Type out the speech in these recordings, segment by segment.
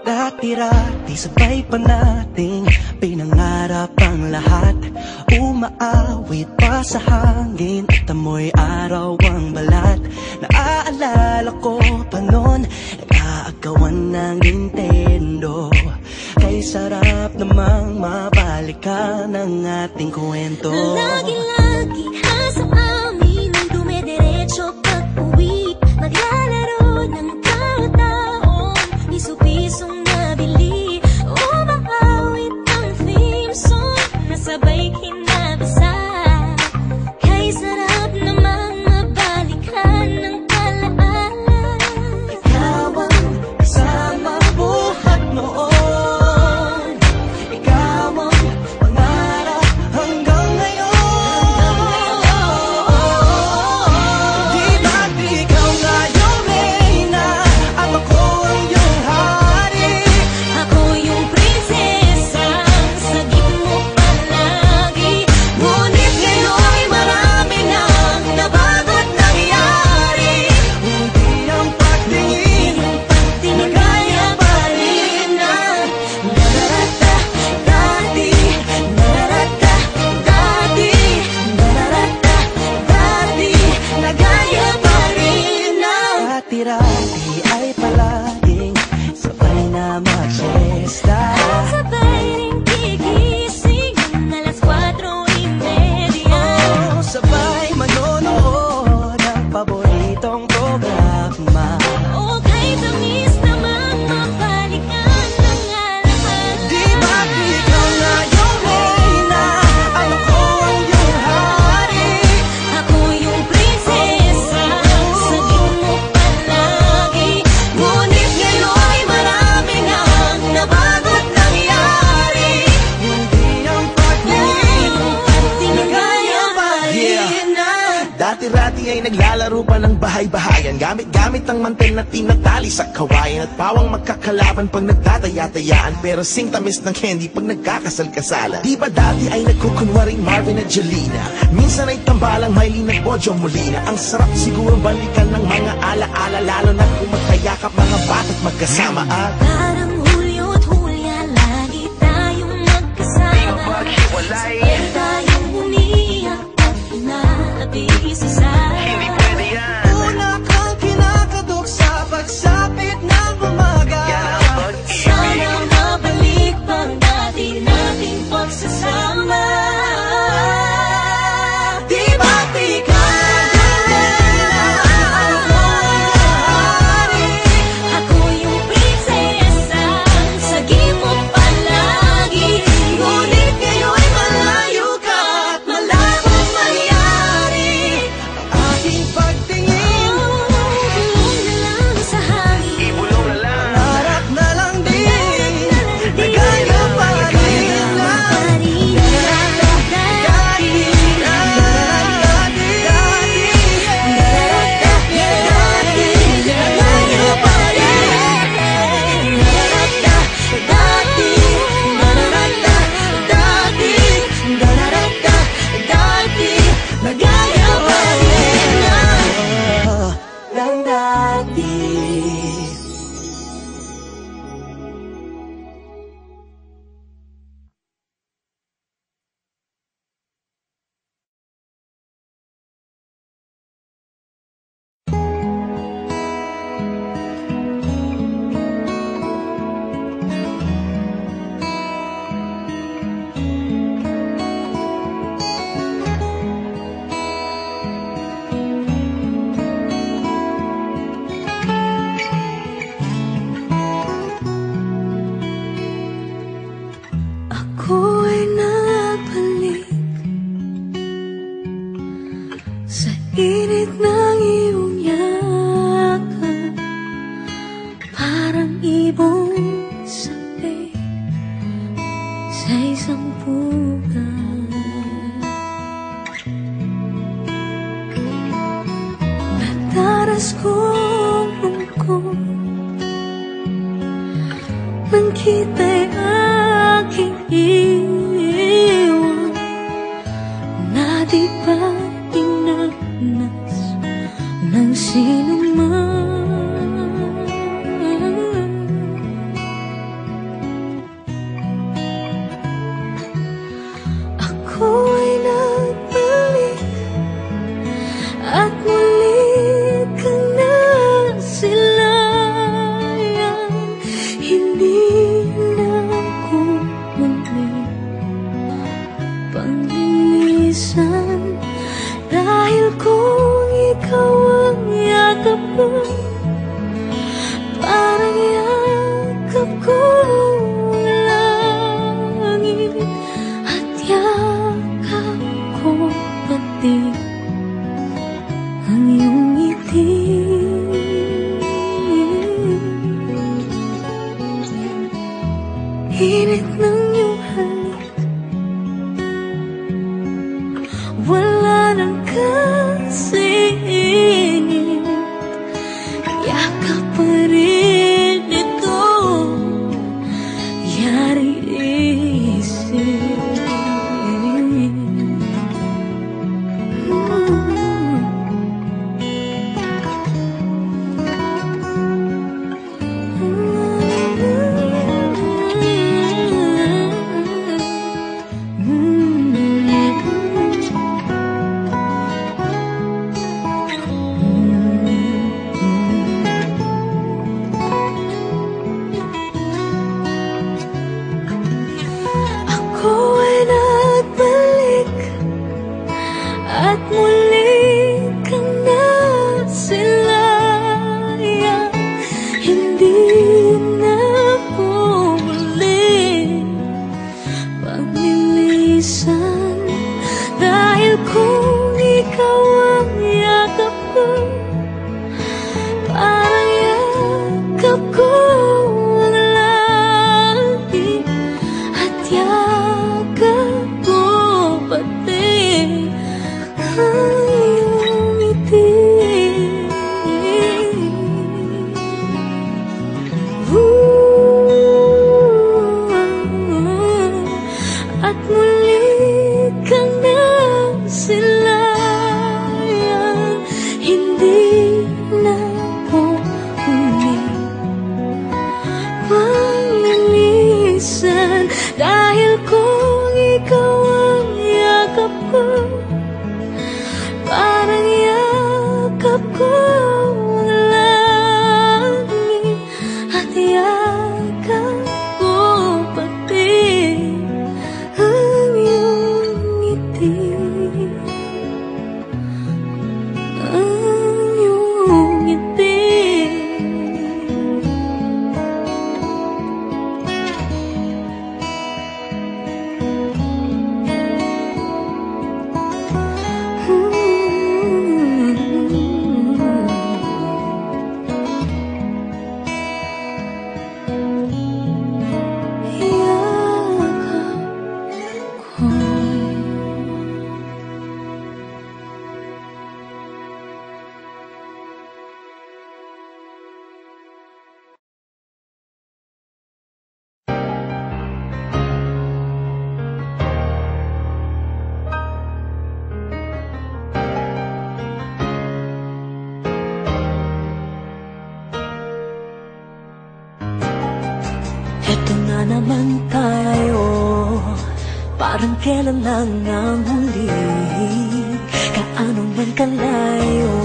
Dati-rati sabay pa nating pinangarap ang lahat. Umaawit pa sa hangin at amoy araw ang balat. Naaalala ko pa noon, nag-aagawan ng Nintendo. Kay sarap namang mabalikan ang ating kwento. Lagi-lagi sa amin ang dumediretso pag-uwi. Maglalaro ng tao-taong piso-pisong nabili. Umaawit ang theme song na sabay kinabasa. Kay sarap namang mabalikan ng alaala. Ikaw ang kasama buhat noon. Ikaw ang pangarap hanggang ngayon. Di ba't ikaw nga yung reyna at ako ang iyong hari? Ako yung prinsesa, sagip mo palagi. Ngunit ngayon'y marami nang nabago't nangyari. Hindi ang pagtingin na kaya pa rin na nararata dati, nararata dati, nararata dati, na kaya pa rin na. Dati-rati ay palaging sabay na mag-siesta. Sabay ring gigising ng alas 4:30. Oh, sabay manonood ng paboritong programa. O kay tamis namang mabalikan ng alaala. Di ba't ikaw nga yung reyna at ako ang iyong hari? Ako yung prinsesa, sagip mo palagi. Ngunit ngayon'y marami nang nabago't nangyari. Hindi ang pagtingin na kaya pa rin na. Dati-rati ay naglalaro pa ng bahay-bahayan. Gamit-gamit ang mantel na tinatali sa kawayan. At pawang magkakalaban pag nagtataya-tayaan. Pero sing tamis ng candy pag nagkakasal-kasalan. Di ba dati ay nagkukunwaring Marvin at Jelena? Minsan ay tambalang Mylene at Bojo Molina. Ang sarap siguro balikan ng mga ala-ala. Lalo na kung magkayakap mga bata't magkasama at Parang Hulyo at Hulya, lagi tayong magkasama. Sabay tayong umiyak at inaabis isa. Una kang kinakadok sa pagsapit ng umaga. Sana mabalik pang dati nating pagsasama. Di ba't ikaw Ako yung prinsesa, sagip mo palagi. ngunit ngayon'y malayo ka at malabong mangyari. Ang aking pagtingin, Bulong na lang sa hangin. harap na lang din, nagaya pa rin na. Nagaya pa rin na. Ng dati. Ako ay nabalik sa init ng iyong yakap. Parang ibong sabi sa isang pugad. Nataras kong lungkot nang kita'y aking iwan. Na di ba dinanas ng sinuman? yakap mo, parang yakap ko langit, at yakap ko pati ang iyong ngiti. Init ng iyong halik, wala nang kasingit, yakap pa rin ito, yari isip. Ako ay nagbalik at muli kang nasilaya. Hindi na ako muli paglilisan, dahil kung ikaw ang yakap ko, parang yakap ko ang langit, at yakap ko pati ang iyong ngiti. At muli kang nasilayan, hindi na ako muli manglilisan, dahil kung ikaw ang yakap ko, parang yakap ko ang langit, at yakap ko pati ang iyong ngiti. Ang iyong ngiti. Yakap ko. Eto na naman tayo, parang kailan lang ang huli. Kaano man kalayo,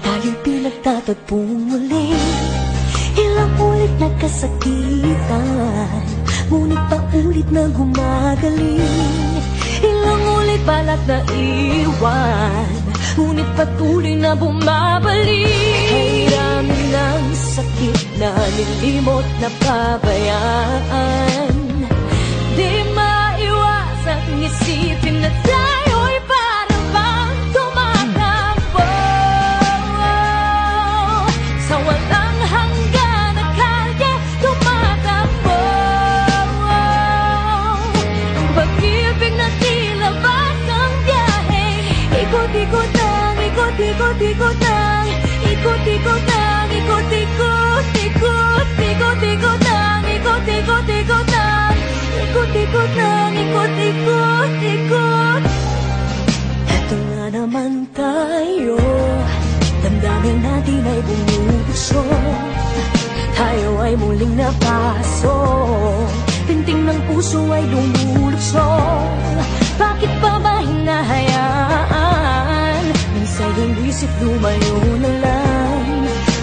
tayong pinagtatagpong muli. Ilang ulit nagkasakitan, ngunit paulit na gumagaling. Ilang ulit balat na iwan, ngunit patuloy na bumabalik. Kahiramin ng sakit na nilimot na pabayaan, di maiwasang isipin na tayo'y parang bang tumatakbo sa walang hanggan na kalye, tumatakbo ang pag-ibig na tila basang biyahe. Ikot-ikot lang, ikot-ikot-ikot lang, ikot-ikot lang, ikot-ikot, ikot, ikot-ikot lang, ikot-ikot-ikot lang, ikot-ikot lang, ikot-ikot, ikot. Eto nga naman tayo, damdamin natin ay bumubukso, tayo ay muling napaso, pinting ng puso ay lumulukso. Bakit pa ba hinahayaan? Minsan yung isip lumayo na lang,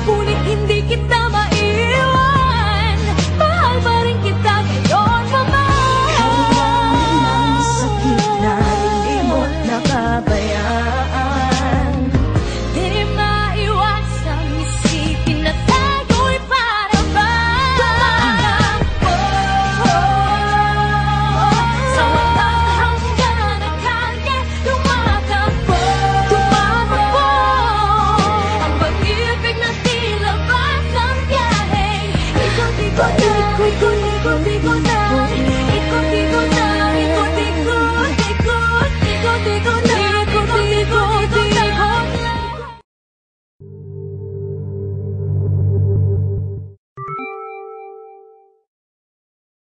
ngunit hindi kita maiwan. Mahal pa rin kita ngayon, mama. Kailangan ng sakit na nilimot na pabayaan, di maiwan. Ikot-ikot